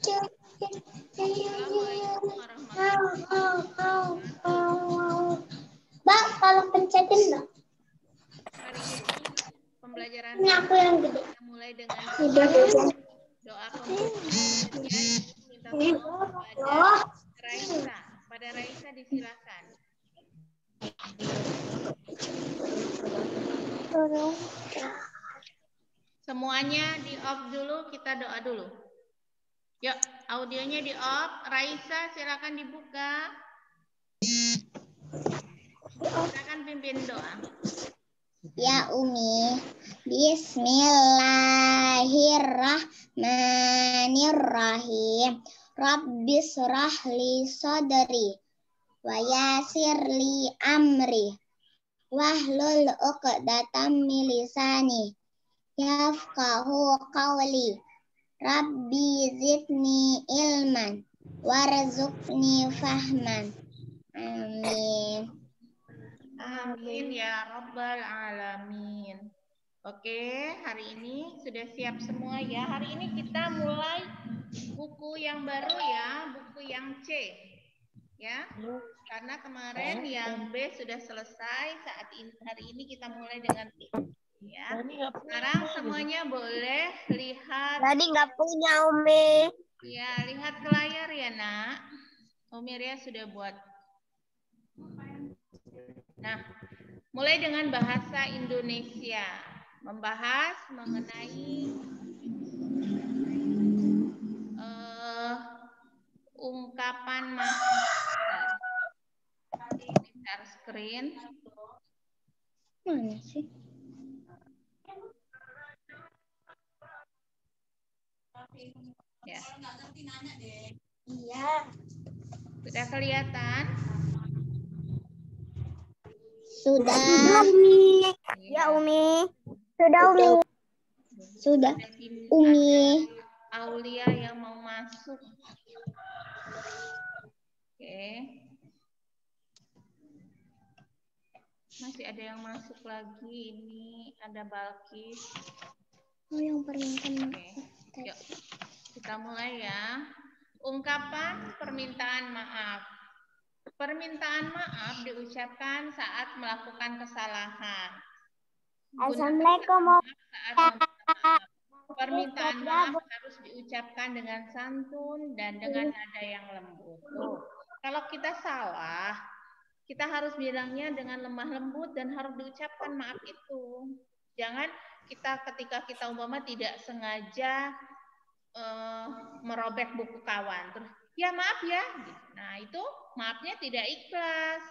Assalamualaikum warahmatullahi Mbak, kalau pencetin Mbak. Hari ini pembelajaran Ini aku yang gede. kita mulai dengan Udah beda. doa pembuka. Kemudian minta tolong kepada Raisa. Pada Raisa disilakan. Semuanya di off dulu, kita doa dulu. Yuk, audionya di off. Raisa silakan dibuka. Silakan pimpin doa. Ya Umi, Bismillahirrahmanirrahim. Rabbis rahli sadri wa yasir li amri wahlul uqdatam min lisani yafqahu qawli. Rabbi zidni ilman warzuqni fahman. Amin. Amin ya rabbal alamin. Oke, hari ini sudah siap semua ya. Hari ini kita mulai buku yang baru ya, buku yang C. Ya. Karena kemarin yang B sudah selesai, saat ini hari ini kita mulai dengan B. Ya. Sekarang semuanya boleh lihat. Tadi nggak punya Umi. Ya, lihat ke layar ya, Nak. Umi Ria sudah buat. Nah, mulai dengan bahasa Indonesia, membahas mengenai ungkapan maaf. Ini share screen. Mana sih? Ya. Iya. Sudah kelihatan? Sudah. Umi. Ya Umi. Sudah Umi. Sudah. Umi. Aulia yang mau masuk. Oke. Masih ada yang masuk lagi. Ini ada Balkis. Oh, yang permintaan. Oke. Yuk. Kita mulai ya. Ungkapan permintaan maaf. Permintaan maaf diucapkan saat melakukan kesalahan. Assalamualaikum. Permintaan maaf harus diucapkan dengan santun dan dengan nada yang lembut. Tuh. Kalau kita salah, kita harus bilangnya dengan lemah lembut dan harus diucapkan maaf itu. Jangan ketika kita umpama tidak sengaja merobek buku kawan, terus ya maaf ya. Nah itu maafnya tidak ikhlas.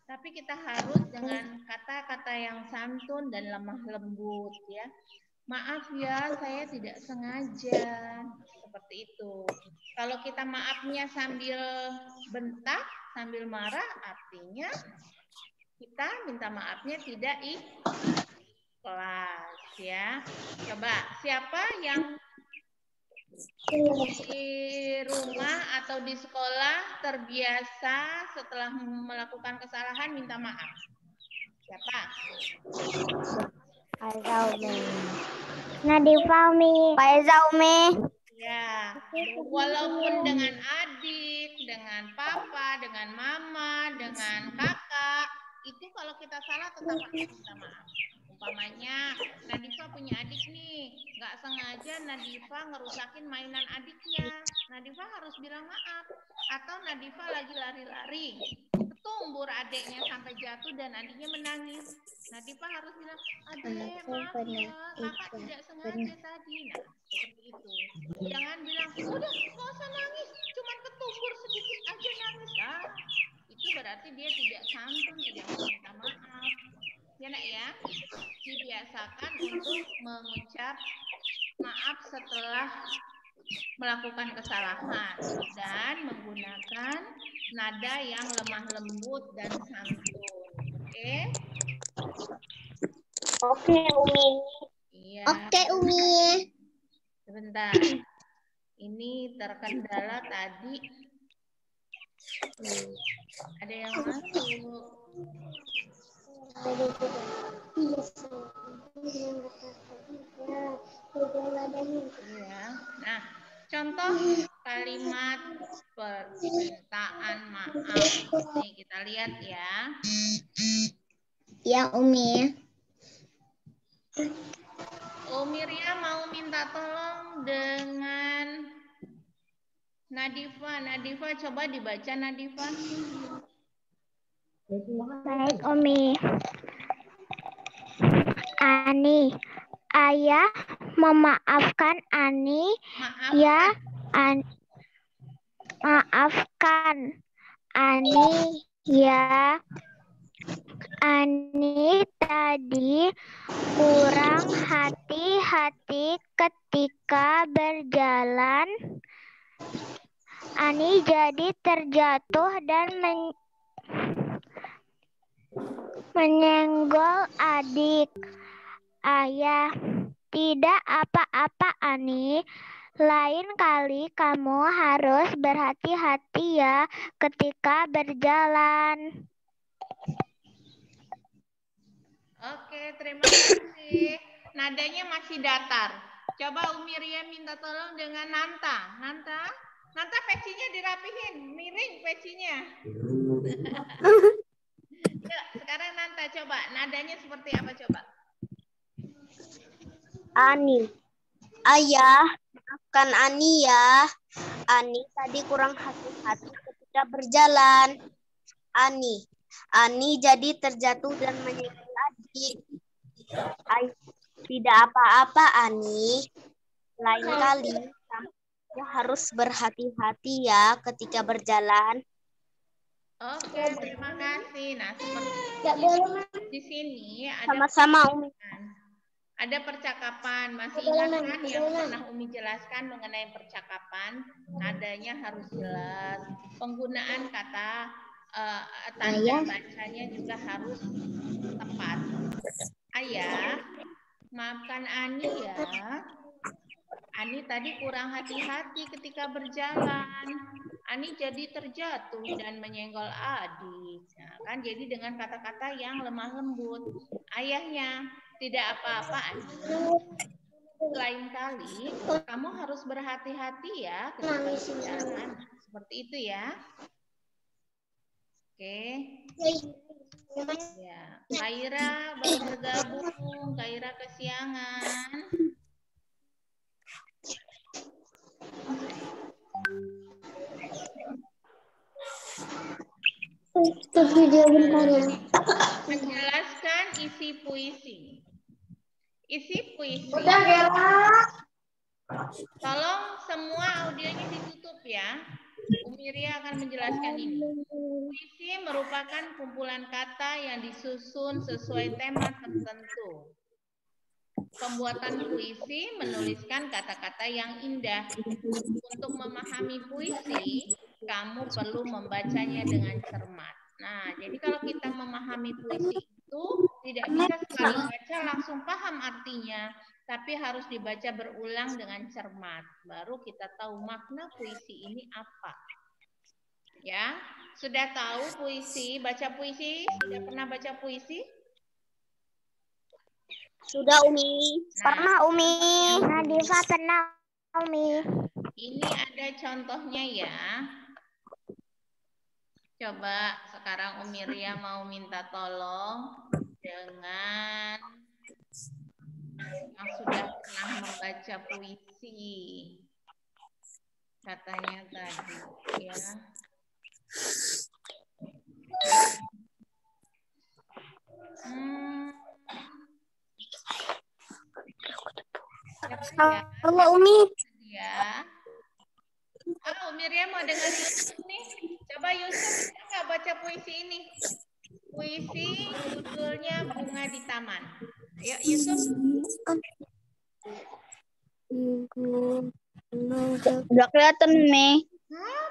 Tapi kita harus dengan kata-kata yang santun dan lemah lembut ya. Maaf ya, saya tidak sengaja. Seperti itu. Kalau kita maafnya sambil bentak, sambil marah, artinya kita minta maafnya tidak ikhlas ya. Coba siapa yang di rumah atau di sekolah terbiasa setelah melakukan kesalahan minta maaf? Siapa? Nadifa Umi. Faiza Umi. Ya, walaupun dengan adik, dengan papa, dengan mama, dengan kakak, itu kalau kita salah tetap harus minta maaf. Umpamanya Nadifa punya adik nih, nggak sengaja Nadifa ngerusakin mainan adiknya. Nadifa harus bilang maaf. Atau Nadifa lagi lari-lari, ketumbur adiknya sampai jatuh dan adiknya menangis. Nadifa harus bilang, adek maaf ya, kakak tidak sengaja tadi. Nah, seperti itu. Jangan bilang, udah nggak usah nangis, cuman ketumbur sedikit aja nangis. Nah, itu berarti dia tidak santun, tidak meminta maaf. Ya nak ya, dibiasakan untuk mengucap maaf setelah melakukan kesalahan dan menggunakan nada yang lemah lembut dan santun. Oke? Oke Umi. Iya. Oke Umi. Sebentar. Ini terkendala tadi. Ada yang masuk. Iya. Nah, contoh kalimat permintaan maaf. Nih kita lihat ya. Ya, Umi. Umiria mau minta tolong dengan Nadifa. Nadifa coba dibaca Nadifa. Baik, Umi. Ani, ayah memaafkan Ani. Maafkan. Ya, maafkan Ani ya. Ani tadi kurang hati-hati ketika berjalan. Ani jadi terjatuh dan menyenggol adik. Ayah, tidak apa-apa Ani. Lain kali kamu harus berhati-hati ya ketika berjalan. Oke, terima kasih. Nadanya masih datar. Coba Umiria minta tolong dengan Nanta. Nanta pecinya dirapihin, miring pecinya. Yuk, sekarang Nanta coba, nadanya seperti apa coba? Ani, ayah, maafkan Ani ya. Ani tadi kurang hati-hati ketika berjalan. Ani jadi terjatuh dan menyenggol adik. Ayah, tidak apa-apa Ani. Lain kali kamu harus berhati-hati ya ketika berjalan. Oke, terima kasih. Nah, seperti di sini ada Sama-sama Umi. ada percakapan. Masih ingat kan yang pernah Umi jelaskan mengenai percakapan? Nadanya harus jelas. Penggunaan kata tanda bacanya juga harus tepat. Ayah, maafkan Ani ya. Ani tadi kurang hati-hati ketika berjalan. Ani jadi terjatuh dan menyenggol adik. Nah, kan jadi dengan kata-kata yang lemah lembut. Ayahnya, tidak apa-apa Ani. Lain kali kamu harus berhati-hati ya ketika berjalan. Seperti itu ya. Oke. Ya, Kaira baru bergabung. Kaira kesiangan. Menjelaskan isi puisi. Isi puisi. Tolong semua audionya ditutup ya. Umiria akan menjelaskan ini. Puisi merupakan kumpulan kata yang disusun sesuai tema tertentu. Pembuatan puisi menuliskan kata-kata yang indah. Untuk memahami puisi, kamu perlu membacanya dengan cermat. Nah, jadi kalau kita memahami puisi itu tidak bisa sekali baca langsung paham artinya, tapi harus dibaca berulang dengan cermat. Baru kita tahu makna puisi ini apa. Ya, sudah tahu puisi, baca puisi? Sudah pernah baca puisi? Sudah Umi. Pernah Umi. Nadifa pernah Umi. Ini ada contohnya ya. Coba sekarang Umiria mau minta tolong dengan yang sudah pernah membaca puisi. Katanya tadi ya. Halo Umi. Ya. Umiria mau dengar Yusuf nih. Coba Yusuf bisa nggak baca puisi ini? Puisi judulnya Bunga di Taman. Ayo Yusuf. Udah kelihatan Umi.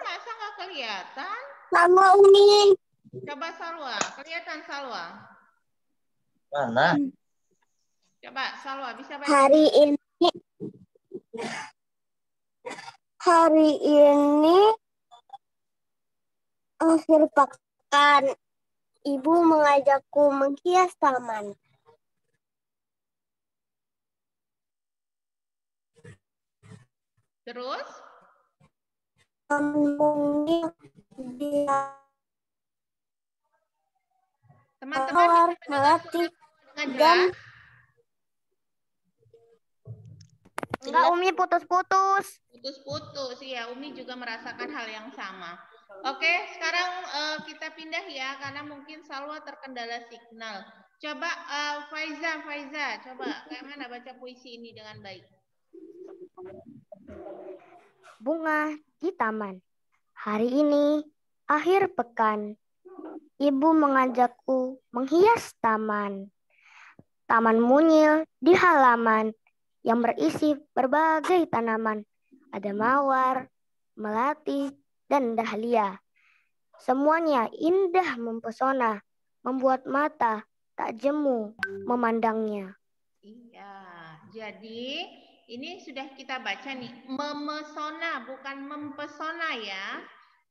Masa nggak kelihatan? Sama Umi. Coba Salwa, kelihatan Salwa? Mana? Coba Salwa bisa baca. Hari ini akhir pekan. Ibu mengajakku menghias taman. Terus? mungil dia Teman-teman bisa mendengar melatih suara dengan dan jelas? Enggak, Umi putus-putus. Putus-putus, ya. Umi juga merasakan hal yang sama. Oke, sekarang kita pindah ya, karena mungkin Salwa terkendala signal. Coba Faiza, coba kayak mana baca puisi ini dengan baik? Bunga di taman. Hari ini akhir pekan. Ibu mengajakku menghias taman. Taman mungil di halaman yang berisi berbagai tanaman. Ada mawar, melati, dan dahlia. Semuanya indah mempesona, membuat mata tak jemu memandangnya. Iya, jadi ini sudah kita baca nih, memesona bukan mempesona ya.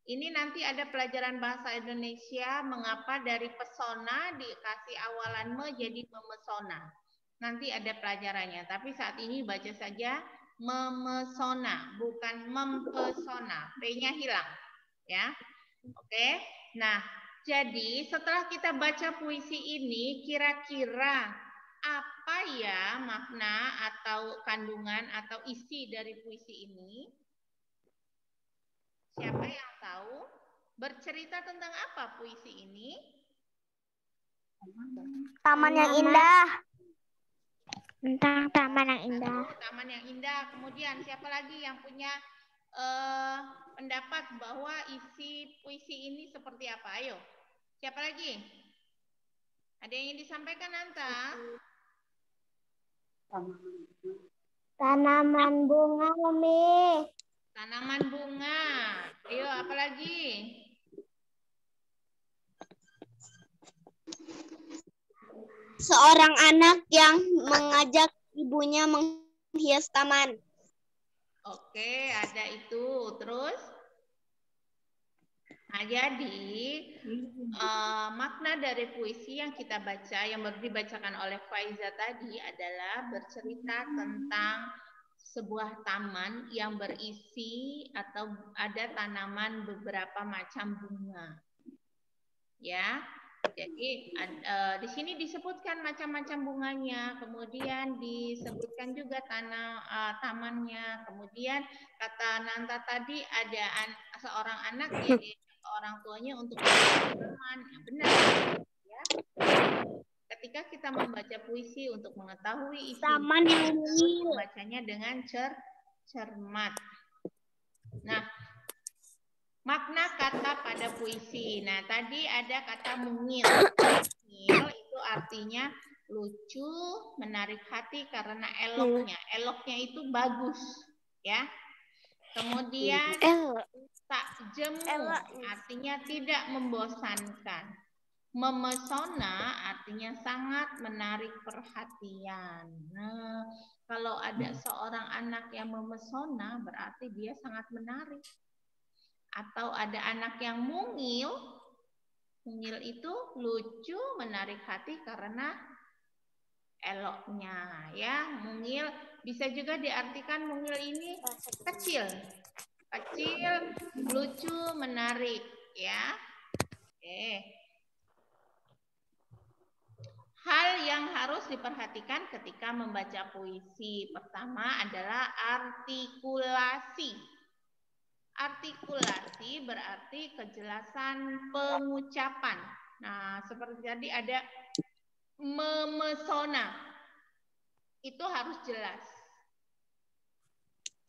Ini nanti ada pelajaran bahasa Indonesia, mengapa dari pesona dikasih awalan me jadi memesona. Nanti ada pelajarannya, tapi saat ini baca saja memesona, bukan mempesona. P-nya hilang, ya. Oke, nah jadi setelah kita baca puisi ini, kira-kira apa ya makna atau kandungan atau isi dari puisi ini? Siapa yang tahu? Bercerita tentang apa puisi ini? Taman yang indah. Tentang taman yang indah. Taman yang indah. Kemudian siapa lagi yang punya pendapat bahwa isi puisi ini seperti apa? Ayo. Siapa lagi? Ada yang ingin disampaikan, Anta? Tanaman bunga, Umi. Tanaman bunga. Ayo, apa lagi? Seorang anak yang mengajak ibunya menghias taman. Oke, ada itu. Terus? Nah, jadi makna dari puisi yang kita baca, yang dibacakan oleh Faiza tadi adalah bercerita tentang sebuah taman yang berisi atau ada tanaman beberapa macam bunga. Ya, jadi di sini disebutkan macam-macam bunganya, kemudian disebutkan juga tamannya, kemudian kata Nanta tadi ada seorang anak yang orang tuanya untuk taman, benar ya. Ketika kita membaca puisi untuk mengetahui isi Taman yang membacanya dengan cermat. Nah, makna kata pada puisi. Nah, tadi ada kata mungil. Mungil itu artinya lucu, menarik hati karena eloknya. Eloknya itu bagus, ya. Kemudian tak jemu, artinya tidak membosankan. Memesona artinya sangat menarik perhatian. Nah, kalau ada seorang anak yang memesona berarti dia sangat menarik. Atau ada anak yang mungil. Mungil itu lucu, menarik hati karena eloknya, ya. Mungil bisa juga diartikan mungil ini kecil. Kecil, lucu, menarik, ya. Oke. Hal yang harus diperhatikan ketika membaca puisi. Pertama adalah artikulasi. Artikulasi berarti kejelasan pengucapan. Nah, seperti tadi ada memesona. Itu harus jelas.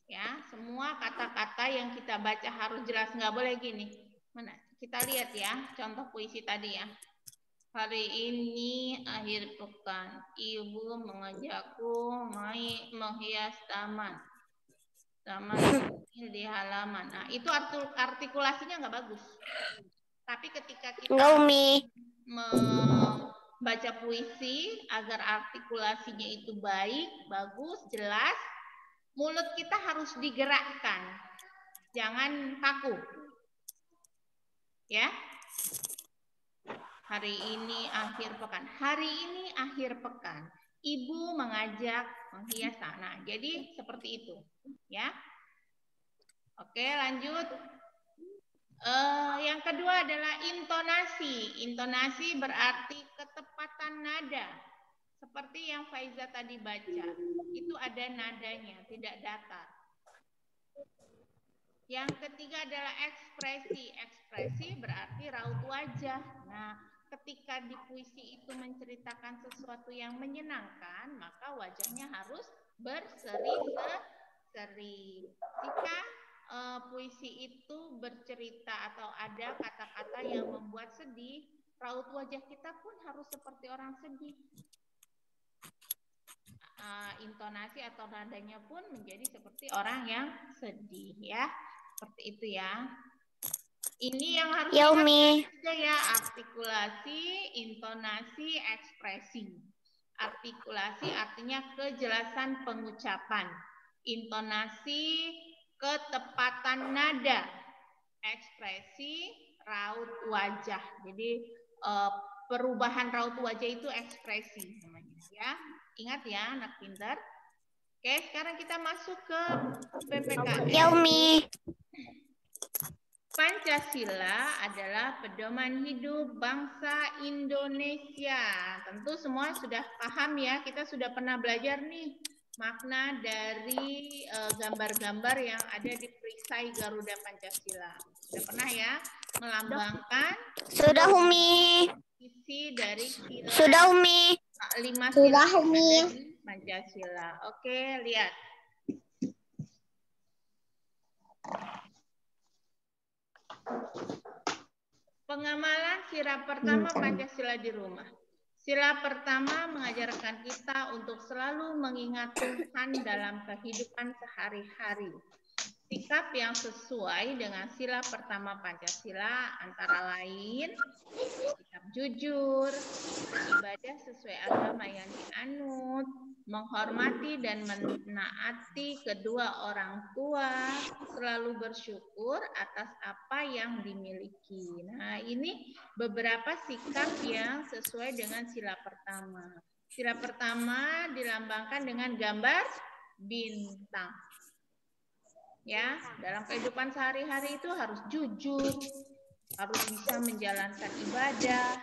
Ya, semua kata-kata yang kita baca harus jelas, nggak boleh gini. Mana? Kita lihat ya, contoh puisi tadi ya. Hari ini akhir pekan, ibu mengajakku menghias taman. Taman di halaman. Nah, itu artikulasinya nggak bagus. Tapi ketika kita membaca puisi agar artikulasinya itu baik, bagus, jelas, mulut kita harus digerakkan. Jangan kaku. Ya. Hari ini akhir pekan. Hari ini akhir pekan. Ibu mengajak menghias tanah. Jadi seperti itu, ya. Oke, lanjut. Yang kedua adalah intonasi. Intonasi berarti ketepatan nada. Seperti yang Faiza tadi baca. Itu ada nadanya, tidak datar. Yang ketiga adalah ekspresi. Ekspresi berarti raut wajah. Nah, ketika di puisi itu menceritakan sesuatu yang menyenangkan, maka wajahnya harus berseri-seri. Jika puisi itu bercerita atau ada kata-kata yang membuat sedih, raut wajah kita pun harus seperti orang sedih. Intonasi atau nadanya pun menjadi seperti orang yang sedih, ya. Seperti itu ya. Ini yang harus diingat ya, artikulasi, intonasi, ekspresi. Artikulasi artinya kejelasan pengucapan. Intonasi, ketepatan nada. Ekspresi, raut wajah. Jadi perubahan raut wajah itu ekspresi namanya, ya. Ingat ya, anak pintar. Oke, sekarang kita masuk ke PPKN. Ya, Umi. Pancasila adalah pedoman hidup bangsa Indonesia. Tentu semua sudah paham ya, kita sudah pernah belajar nih makna dari gambar-gambar yang ada di perisai Garuda Pancasila. Sudah pernah ya melambangkan? Sudah, Umi. Isi dari sila. Sudah, Umi. 5 sila Pancasila. Oke, lihat. Pengamalan sila pertama Pancasila di rumah. Sila pertama mengajarkan kita untuk selalu mengingat Tuhan dalam kehidupan sehari-hari. Sikap yang sesuai dengan sila pertama Pancasila antara lain sikap jujur, beribadah sesuai agama yang dianut, menghormati dan menaati kedua orang tua, selalu bersyukur atas apa yang dimiliki. Nah, ini beberapa sikap yang sesuai dengan sila pertama. Sila pertama dilambangkan dengan gambar bintang. Ya, dalam kehidupan sehari-hari itu harus jujur, harus bisa menjalankan ibadah,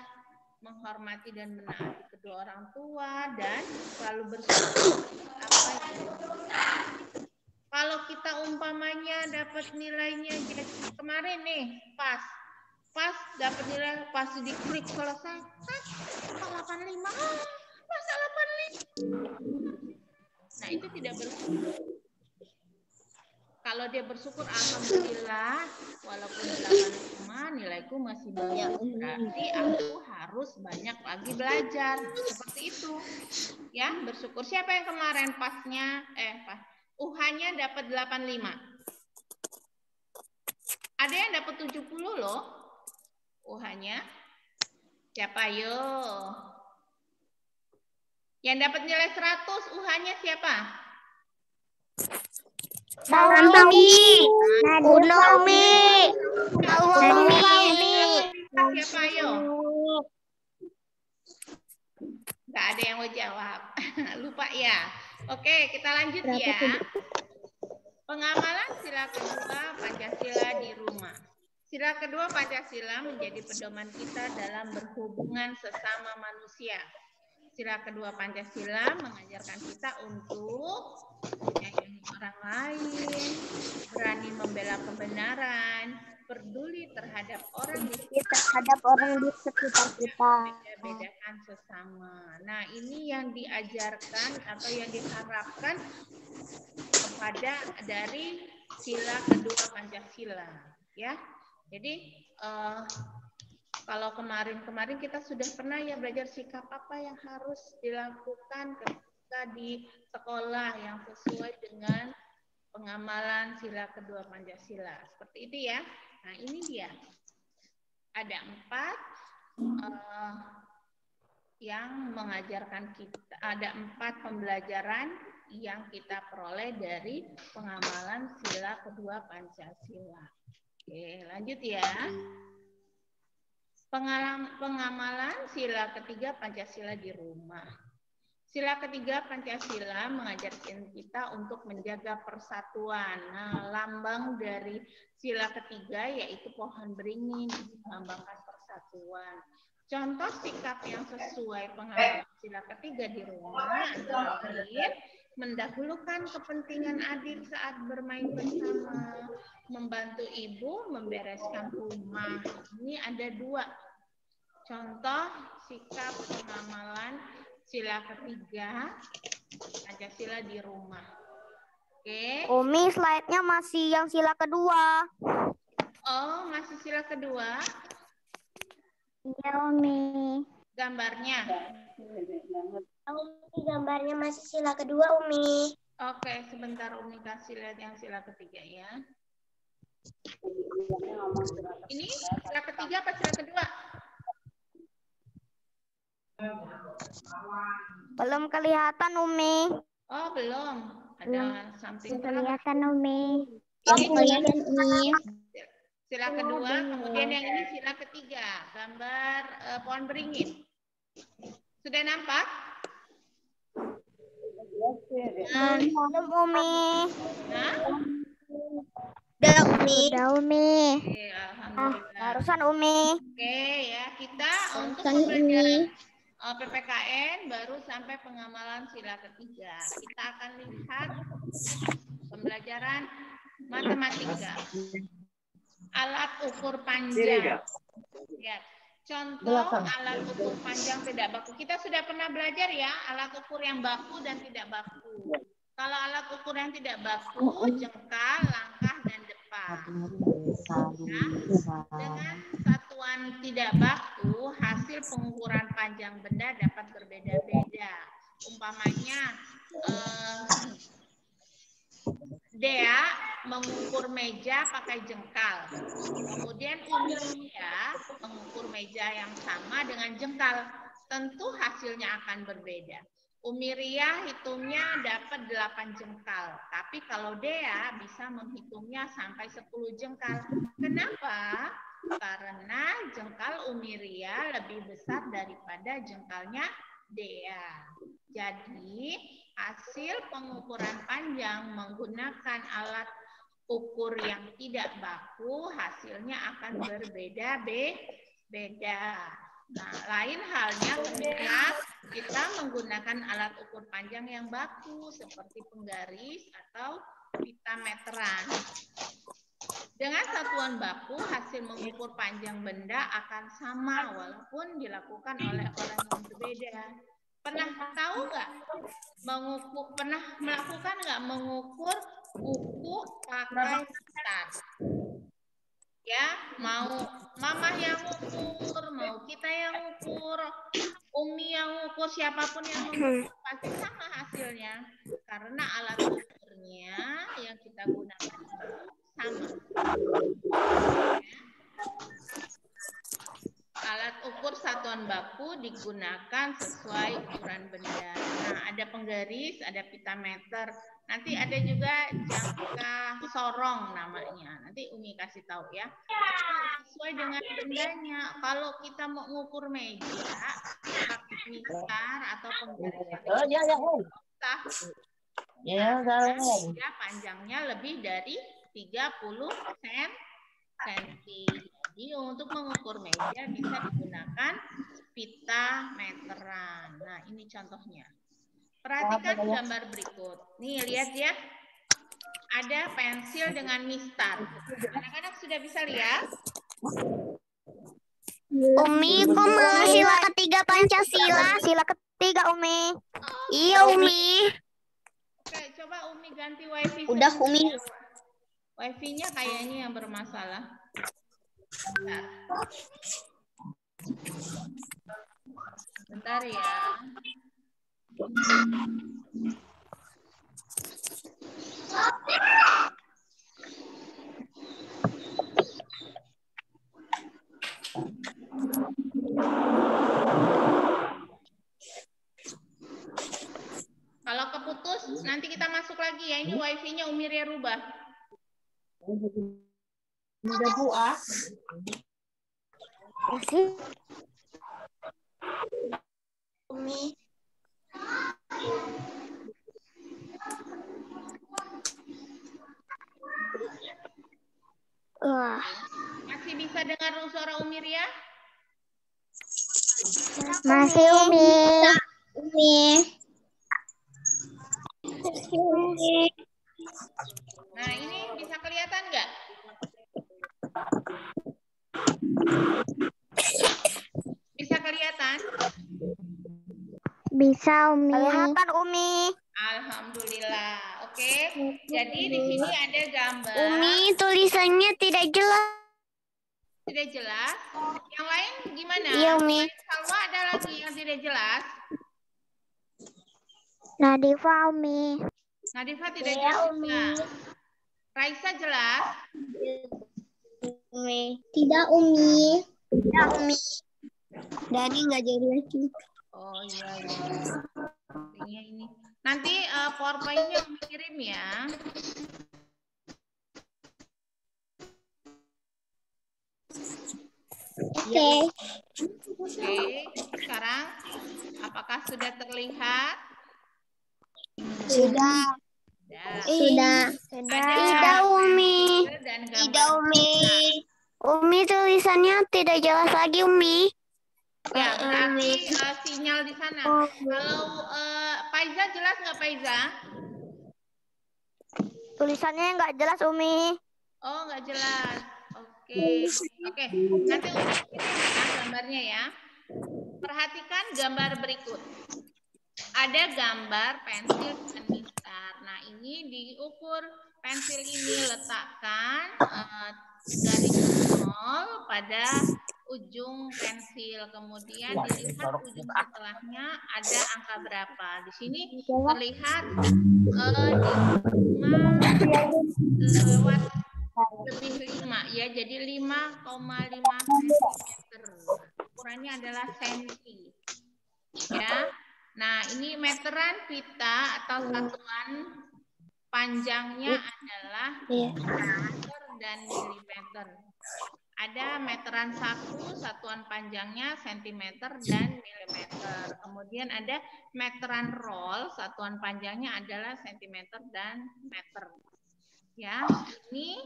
menghormati dan menaati kedua orang tua, dan selalu bersyukur apa yang dimiliki. Kalau kita umpamanya dapat nilainya jadi kemarin nih pas dapat nilai pas diklik selesai 85, masa 85. Nah, itu tidak bersyukur. Kalau dia bersyukur, alhamdulillah, walaupun 85 nilaiku masih bagus, berarti aku harus banyak lagi belajar. Seperti itu. Ya, bersyukur. Siapa yang kemarin pasnya UH-nya dapat 85? Ada yang dapat 70 loh. UH-nya. Siapa yo? Yang dapat nilai 100 UH-nya siapa? Umi. Umi. Siapa yo? Nggak ada yang mau jawab. Lupa ya. Oke, kita lanjut ya. Pengamalan sila kedua Pancasila di rumah. Sila kedua Pancasila menjadi pedoman kita dalam berhubungan sesama manusia. Sila kedua Pancasila mengajarkan kita untuk menyayangi orang lain, berani membela kebenaran, peduli terhadap orang di sekitar kita. Bedakan sesama. Nah, ini yang diajarkan atau yang diharapkan kepada dari sila kedua Pancasila, ya. Jadi kalau kemarin kita sudah pernah ya belajar sikap apa yang harus dilakukan ketika di sekolah yang sesuai dengan pengamalan sila kedua Pancasila. Seperti itu ya. Nah, ini dia. Ada 4 yang mengajarkan kita, ada 4 pembelajaran yang kita peroleh dari pengamalan sila kedua Pancasila. Oke, lanjut ya. Pengamalan sila ketiga Pancasila di rumah. Sila ketiga Pancasila mengajarkan kita untuk menjaga persatuan. Nah, lambang dari sila ketiga yaitu pohon beringin, melambangkan persatuan. Contoh sikap yang sesuai pengamalan sila ketiga di rumah antara lain mendahulukan kepentingan adik saat bermain bersama, membantu ibu membereskan rumah. Ini ada 2 contoh sikap pengamalan sila ketiga Pancasila di rumah. Oke. Umi, slide-nya masih yang sila kedua. Oh, masih sila kedua. Iya, Umi. Gambarnya. Umi, gambarnya masih sila kedua, Umi. Oke, sebentar Umi kasih lihat yang sila ketiga ya. Ini sila ketiga apa sila kedua? Belum kelihatan, Umi. Oh, belum. Ada something Kelihatan, Umi. Ini Kelihatan, Umi. sila kedua, kemudian yang ini sila ketiga, gambar pohon beringin. Sudah nampak? Belum, Umi. Nah, Udah, Umi. Udah, Umi. oke, alhamdulillah. Barusan, Umi. Oke ya, kita untuk pembelajaran PPKN baru sampai pengamalan sila ketiga. Kita akan lihat pembelajaran matematika. Alat ukur panjang. Ya. Contoh alat ukur panjang tidak baku. Kita sudah pernah belajar ya, alat ukur yang baku dan tidak baku. Kalau alat ukur yang tidak baku, jengkal, langkah, dan depan. Nah, dengan satuan tidak baku, hasil pengukuran panjang benda dapat berbeda-beda. Umpamanya, Dea mengukur meja pakai jengkal. Kemudian Umiria mengukur meja yang sama dengan jengkal. Tentu hasilnya akan berbeda. Umiria hitungnya dapat 8 jengkal. Tapi kalau Dea bisa menghitungnya sampai 10 jengkal. Kenapa? Karena jengkal Umiria lebih besar daripada jengkalnya Dea. Jadi, hasil pengukuran panjang menggunakan alat ukur yang tidak baku, hasilnya akan berbeda-beda. Nah, lain halnya ketika kita menggunakan alat ukur panjang yang baku, seperti penggaris atau pita meteran. Dengan satuan baku, hasil mengukur panjang benda akan sama, walaupun dilakukan oleh orang yang berbeda. Pernah tahu nggak pernah melakukan nggak mengukur buku pakai mistar? Ya, mau mama yang ukur, mau kita yang ukur, Umi yang ukur, siapapun yang mengukur pasti sama hasilnya, karena alat ukurnya yang kita gunakan sama. Alat ukur satuan baku digunakan sesuai ukuran benda. Nah, ada penggaris, ada pita meter. Nanti ada juga jangka sorong namanya. Nanti Umi kasih tahu ya. Sesuai dengan bendanya. Kalau kita mau mengukur meja, pakai mistar atau penggaris yang ya, panjangnya lebih dari 30 cm. Jadi untuk mengukur meja bisa digunakan pita meteran. Nah, ini contohnya. Perhatikan gambar berikut. Nih, lihat ya. Ada pensil dengan mistar. Anak-anak sudah bisa lihat? Umi, kok malah sila ketiga Pancasila? Sila ketiga, Umi. Iya, Umi. Oke, coba Umi ganti wifi. Udah, Umi. Wifi-nya kayaknya yang bermasalah. Bentar. Bentar ya. Kalau keputus, nanti kita masuk lagi ya. Ini wifi-nya Umiria rubah. Udah buah. Umi. Wah, Masih bisa dengar suara Umi Ria? masih Umi. Nah, ini bisa kelihatan nggak? Bisa kelihatan? Bisa Umi. Kelihatan Umi. Alhamdulillah. Oke. Jadi di sini ada gambar. Umi tulisannya tidak jelas. Tidak jelas. Yang lain gimana? Iya Umi. Selain Salwa ada lagi yang tidak jelas? Nadifa Umi. Nadifa tidak jelas juga. Raisa jelas? Tidak Umi. Tidak Umi. Dani nggak jelas juga. Oh iya iya. Sepertinya ini. Nanti PowerPoint-nya Umi kirim ya. Oke. Oke. Sekarang apakah sudah terlihat? Sudah. Sudah. Sudah. Ada Tidak Umi. pensil dan gambar. Tidak Umi. Umi tulisannya tidak jelas lagi Umi. Ya, berarti sinyal di sana. Kalau Faiza jelas nggak Faiza? Tulisannya nggak jelas Umi. Oh, nggak jelas. Oke. Oke. Nanti Umi kirim ya gambarnya ya. Perhatikan gambar berikut. Ada gambar pensil dan mistar. Nah, ini diukur pensil ini letakkan garis nol pada ujung pensil. Kemudian dilihat ujung setelahnya ada angka berapa. Di sini terlihat lewat lebih 5 ya. Jadi 5,5 cm. Ukurannya adalah senti. Ya. Nah, ini meteran pita atau satuan panjangnya adalah meter dan milimeter. Ada meteran 1, satuan panjangnya sentimeter dan milimeter. Kemudian ada meteran roll, satuan panjangnya adalah sentimeter dan meter. Ya, ini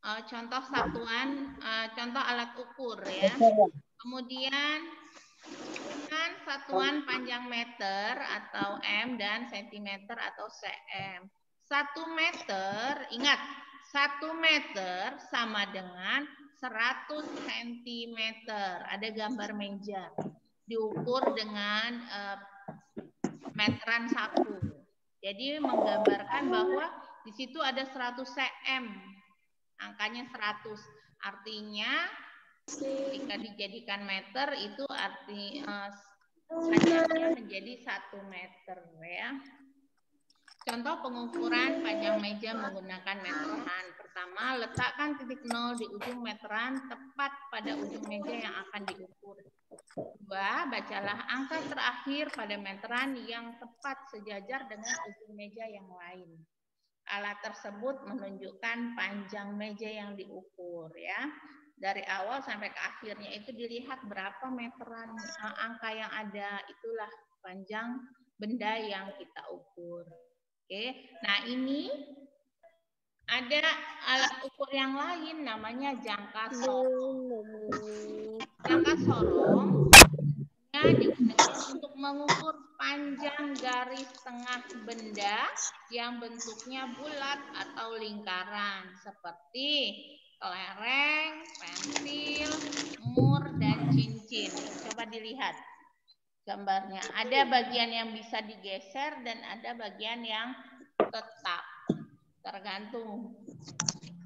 contoh satuan, contoh alat ukur ya. Kemudian dengan satuan panjang meter atau M dan sentimeter atau cm. 1 meter, ingat 1 meter sama dengan 100 cm. Ada gambar meja. Diukur dengan meteran saku. Jadi menggambarkan bahwa di situ ada 100 cm. Angkanya 100. Artinya jika dijadikan meter itu arti panjangnya menjadi 1 meter ya. Contoh pengukuran panjang meja menggunakan meteran. Pertama, letakkan titik nol di ujung meteran tepat pada ujung meja yang akan diukur. 2, bacalah angka terakhir pada meteran yang tepat sejajar dengan ujung meja yang lain. Alat tersebut menunjukkan panjang meja yang diukur ya. Dari awal sampai ke akhirnya itu dilihat berapa meteran angka yang ada, itulah panjang benda yang kita ukur. Oke, nah ini ada alat ukur yang lain namanya jangka sorong. Jangka sorong digunakan untuk mengukur panjang garis tengah benda yang bentuknya bulat atau lingkaran seperti kelereng, pensil, mur, dan cincin. Coba dilihat gambarnya. Ada bagian yang bisa digeser dan ada bagian yang tetap. Tergantung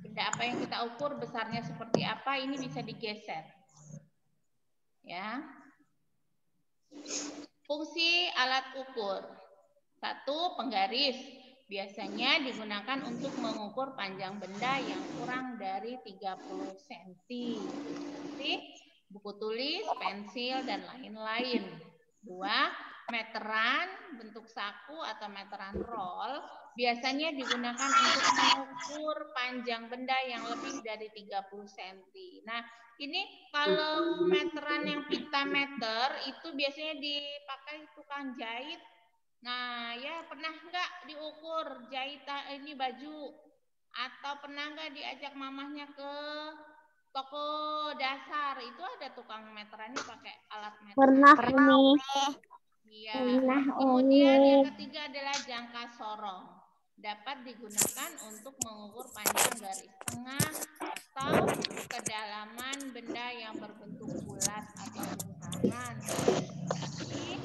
benda apa yang kita ukur, besarnya seperti apa, ini bisa digeser. Ya. Fungsi alat ukur. 1, penggaris. Biasanya digunakan untuk mengukur panjang benda yang kurang dari 30 cm. Seperti buku tulis, pensil, dan lain-lain. 2, meteran bentuk saku atau meteran roll. Biasanya digunakan untuk mengukur panjang benda yang lebih dari 30 cm. Nah, ini kalau meteran yang pita meter itu biasanya dipakai tukang jahit Nah, ya pernah nggak diukur jahitan ini baju? Atau pernah nggak diajak mamahnya ke toko dasar? Itu ada tukang meterannya pakai alat meteran. Pernah, Pernah, Umi. Iya. Pernah, Kemudian yang Umi. ketiga adalah jangka sorong. Dapat digunakan untuk mengukur panjang garis tengah atau kedalaman benda yang berbentuk bulat atau lingkaran seperti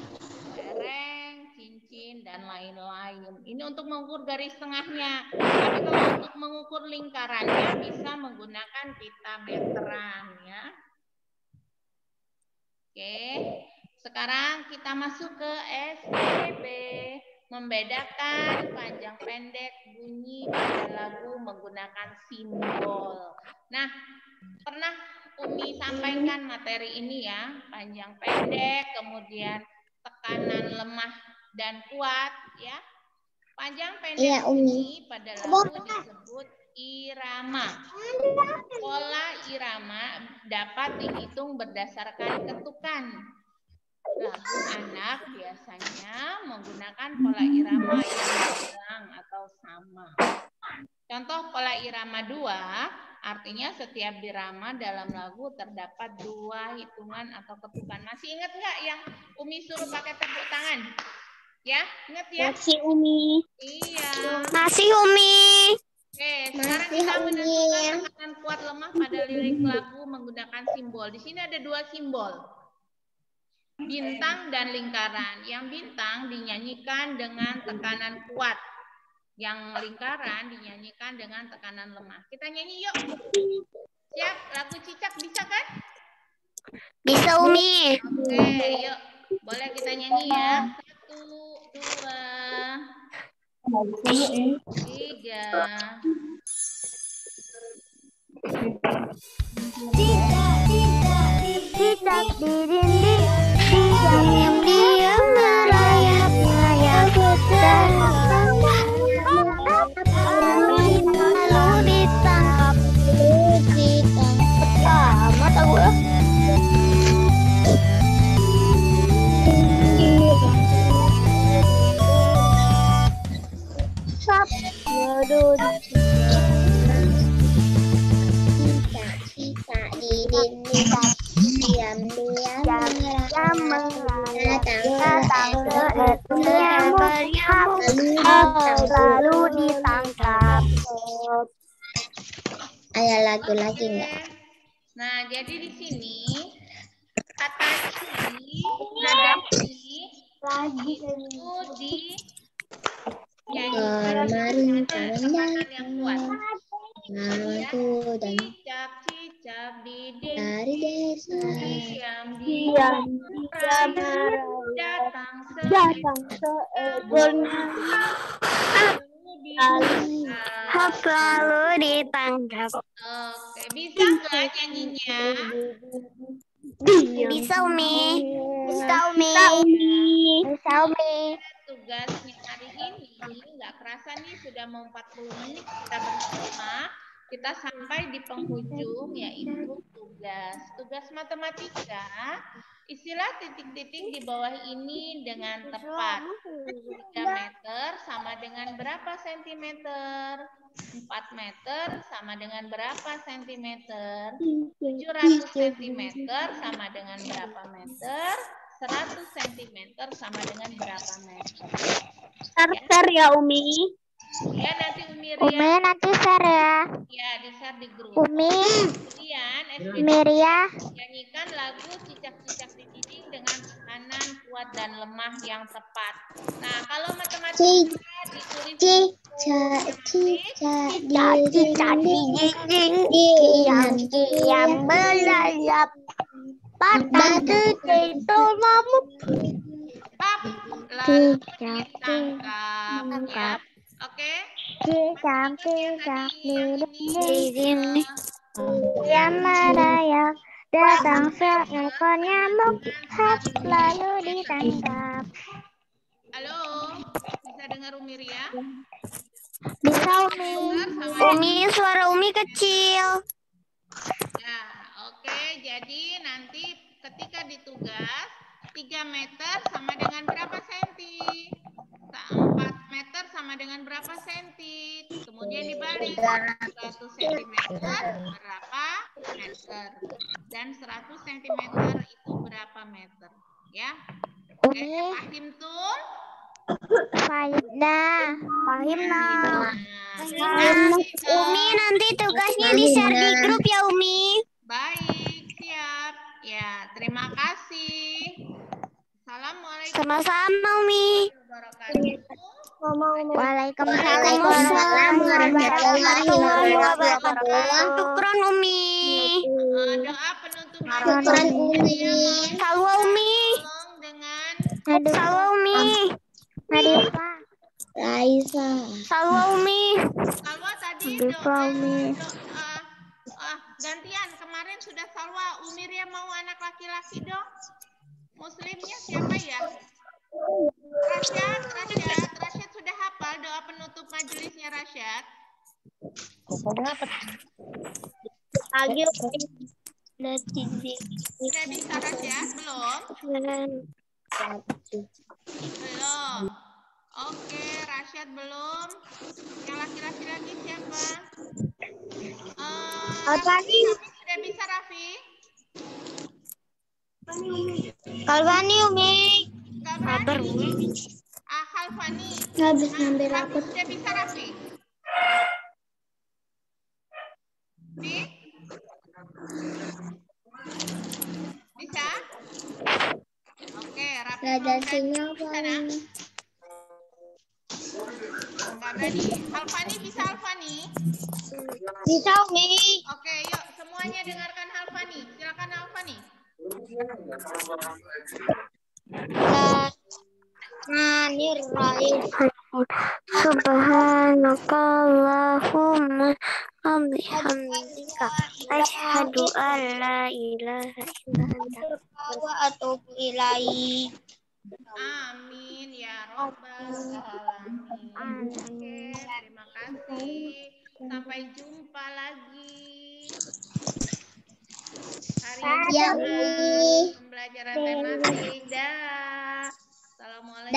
lereng, cincin, dan lain-lain. Ini untuk mengukur garis tengahnya. Tapi kalau untuk mengukur lingkarannya bisa menggunakan pita meteran ya. Oke, sekarang kita masuk ke SPB. Membedakan panjang pendek bunyi pada lagu menggunakan simbol. Nah, pernah Umi sampaikan materi ini ya, panjang pendek, kemudian tekanan lemah dan kuat ya. Panjang pendek bunyi pada lagu disebut irama. Pola irama dapat dihitung berdasarkan ketukan. Lagu anak biasanya menggunakan pola irama yang hilang atau sama. Contoh pola irama 2, artinya setiap birama dalam lagu terdapat 2 hitungan atau ketukan. Masih ingat nggak yang Umi suruh pakai tepuk tangan? Ya, ingat ya? Masih, Umi. Iya. Masih, Umi. Oke, sekarang kita menentukan tekanan kuat lemah pada lirik lagu menggunakan simbol. Di sini ada 2 simbol. Bintang dan lingkaran. Yang bintang dinyanyikan dengan tekanan kuat. Yang lingkaran dinyanyikan dengan tekanan lemah. Kita nyanyi yuk. Siap? Lagu Cicak bisa kan? Bisa, Umi. Oke, yuk. Boleh kita nyanyi ya. 1, 2, 3. Cicak di dinding, diam-diam merayap, lalu ditangkap. Pertama tahu lalu ditangkap. Ada lagu lagi nggak? Nah, jadi di sini kata ci, nada ci itu dinyanyikan dengan tekanan yang kuat. Ya. Cicak, cicak di desa, diam, datang seekor Lalu ditangkap. Oke, bisa nggak nyanyinya? Bisa, Umi. Bisa, Umi. Bisa, Umi. Tugasnya hari ini nggak kerasa nih sudah mau 40 menit kita bersama. Kita sampai di penghujung yaitu tugas matematika. Istilah titik-titik di bawah ini dengan tepat. 3 meter sama dengan berapa sentimeter? 4 meter sama dengan berapa sentimeter? 700 sentimeter sama dengan berapa meter? 100 cm sama dengan berapa meter? Share ya, Umi. Ya, nanti Umi Umi nanti share ya. Ya, di-share di grup. Umi. Kemudian Ria. nyanyikan lagu Cicak-cicak di dinding dengan tekanan kuat dan lemah yang tepat. Nah, kalau matematika ditulis Cicak di dinding, diam melayap. Patah titik tolongmu. Pap, lalu ditangkap. Ya. Oke. Cicak di dinding, diam melayap. Datang seekor nyamuk, lalu ditangkap. Halo, bisa dengar Umi Ria? Bisa, Umi. Umi, suara Umi kecil. Ya, oke. Jadi nanti ketika ditugas 3 meter sama dengan berapa senti? 4 meter sama dengan berapa senti? Kemudian dibalik 100 cm berapa meter? Dan 100 cm itu berapa meter? Ya. Oke, paham tuh? Fahimna. Umi nanti tugasnya di-share di grup ya, Umi. Baik, siap. Ya, terima kasih. Assalamualaikum Sama-sama, Umi. Waalaikumsalam warahmatullahi wabarakatuh. Syukron, Umi. Doa penutup Syukron, Umi. Salwa, Umi. tolong dengan Salwa, Umi. Raisa. Salwa, Umi. Salwa tadi gantian. Kemarin sudah Salwa. Umirya mau anak laki-laki dong. Muslimnya siapa ya? Rasyad sudah hafal doa penutup majelisnya Rasyad? Sudah bisa Rasyad? Belum? Belum. Oke, Rasyad belum. Yang laki-laki lagi siapa? Raffi sudah bisa Raffi? Kalbani, Umi. Kalbani. Khalfani. Habis ngambil Raffi sudah bisa Raffi? Bisa? Oke, Raffi belum sinyal, bisa nak? Enggak berani. Khalfani bisa Khalfani? Bisa, Umi. Oke, yuk semuanya dengarkan Khalfani. Silakan Khalfani. Subhanakallahumma hamdika asyhadu an la ilaha illa anta Wa atubu ilaih. Amin ya robbal alamin. Oke, terima kasih. Sampai jumpa lagi. Hari ini pembelajaran tematik. Dah. Assalamualaikum.